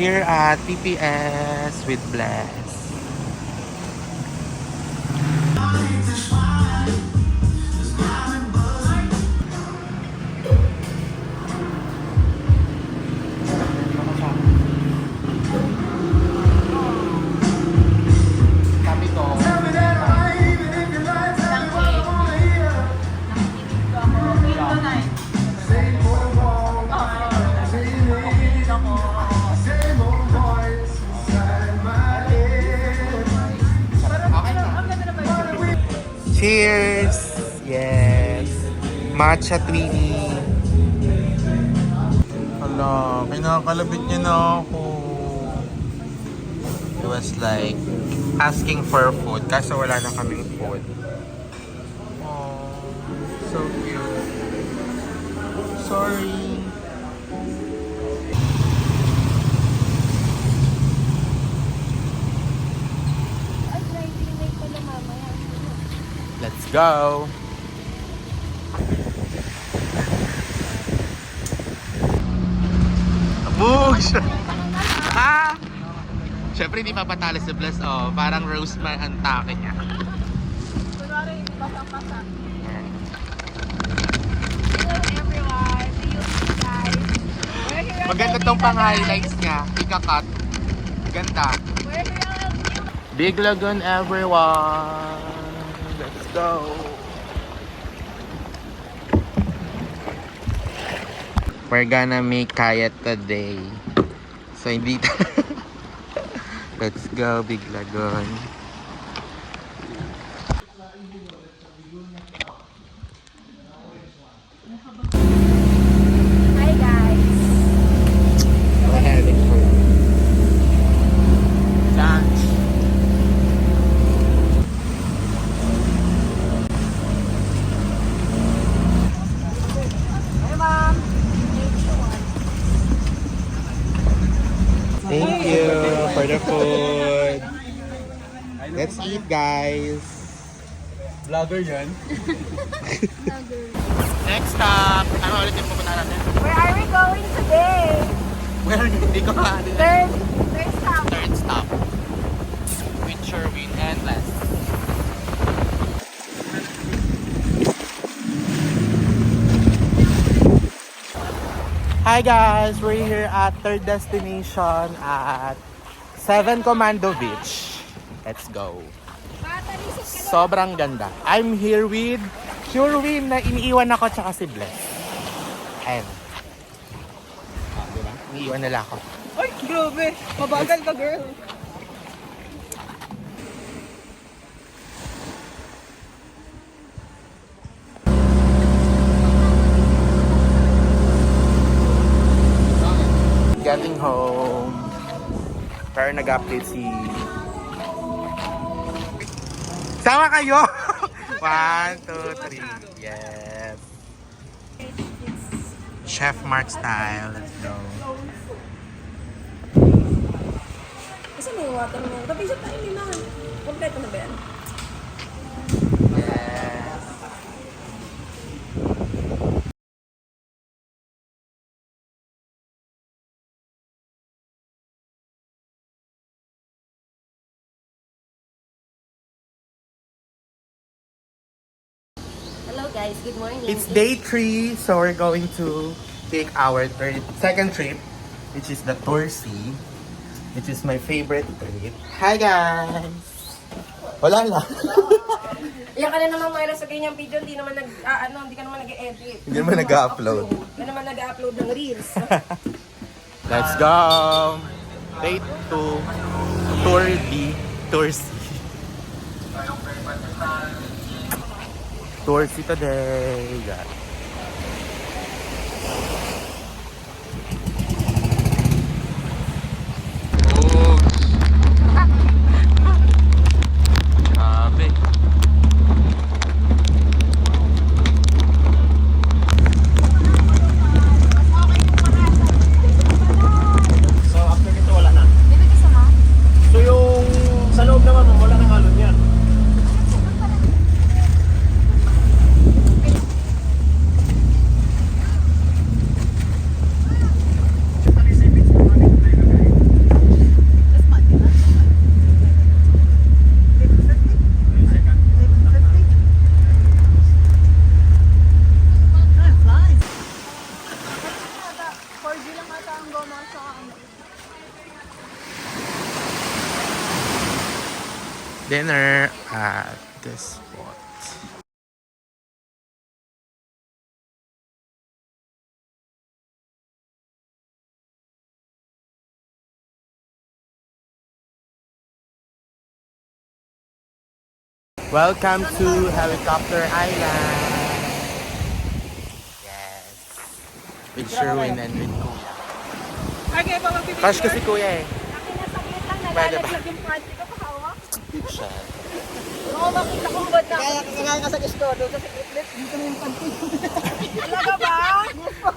here at PPS with Bless. Sabi ko, cheers! Yes! Matcha Twinnie. Hala, kinakalabit niya na ako. It was like asking for food kasi wala na kaming food. Oh, so cute. Sorry. Let's go! Bugs! Ah! Siyempre hindi papatalo si Bless. Oh, parang Rosemar ang take niya. Kunwari, basang-basa. Hello everyone! See you guys! We're here at Maganda tong pang-highlights niya. Ika-cut. Ganda. We're here at Big Lagoon, everyone! Let's go! We're gonna make kayat today. So hindi let's go, Big Lagoon. Hi guys! We're having fun. Lunch. Hi ma'am! Thank you for the food. Let's eat, guys. Vlogger yan. Next stop. Ano ulit yung pupunta natin? Where are we going today? Where? Hindi ko ka. Third stop. Third stop. With Sherwin and Les. Hi guys! We're here at third destination at 7 Commando Beach. Let's go. Sobrang ganda. I'm here with Sherwin na iniiwan ako tsaka si Bless. Ayan. Diba? Iniiwan nila ako. Ay, grabe. Mabagal ka, girl. Getting home. Pero nag-update si... Sama kayo! 1, 2, 3. Yes. Chef Mark style. Let's go. Kasi may water mo. Tapi siya tayo nila. Kompleto na ba yan? Yes. Hello guys, good morning. It's day 3, so we're going to take our second trip, which is the Torsi, which is my favorite trip. Hi guys! Wala lang. Iyan ka na naman Myra sa ganyang video, hindi naman hindi ka naman nag-edit. Hindi naman nag-upload. Hindi naman nag-upload ng reels. Let's go! Day 2, Tour B, Torsi. Torsi today, guys. Grabe. So, after nito, wala na. So, yung sa loob naman, wala nang halon yan. dinner at this spot. Welcome to Helicopter Island. Yes. With Sherwin and with Kuya. Okay, pa magpipicture. Crush ko si Kuya eh. Akin na saglit lang, Pwede ba? nalalaglag yung panty ko, pahawak. Siya. Oo, makita ko ba't na. Kaya ka sa gusto, doon ka sa clip, dito na yung panty. Talaga ba? Yes po.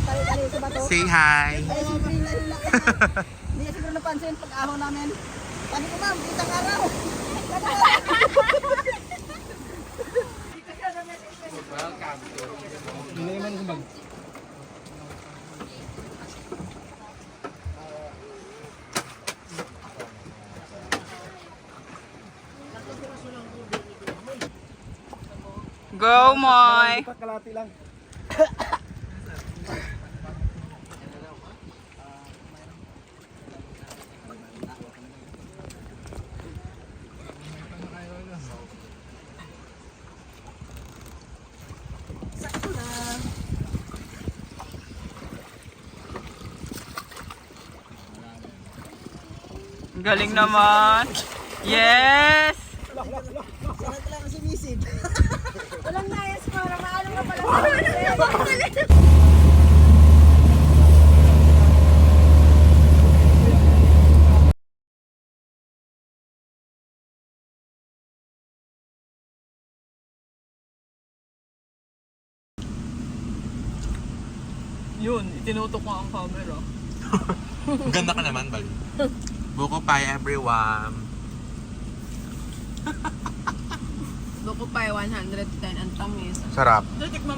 Tali-tali sa bato. Say hi. Ay, siyempre hila-hila. Hindi niya siguro napansin pag-ahon namin. Sabi ko ma'am, isang araw. Go, Moy! Kalati lang. Galing naman! Yes! Sarap lang si Misid. Walang nayas para maalam ka pala. Yun, itinutok mo ang camera. Ganda ka naman, Bali. Buko pie, everyone. Buko pa 110 ang tamis. Sarap. Tikman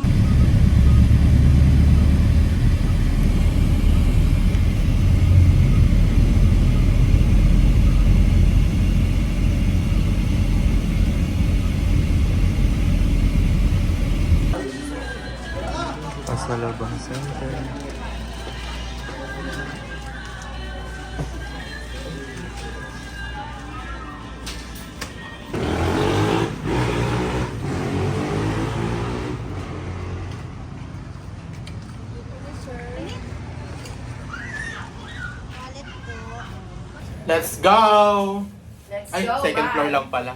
Pasalabang center. Let's go! Let's Ay, go, second bye. floor lang pala.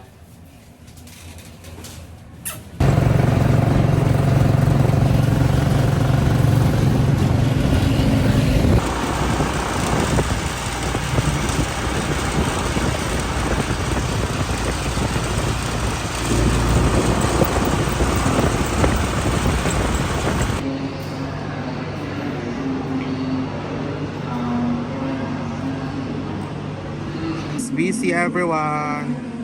It's busy, everyone.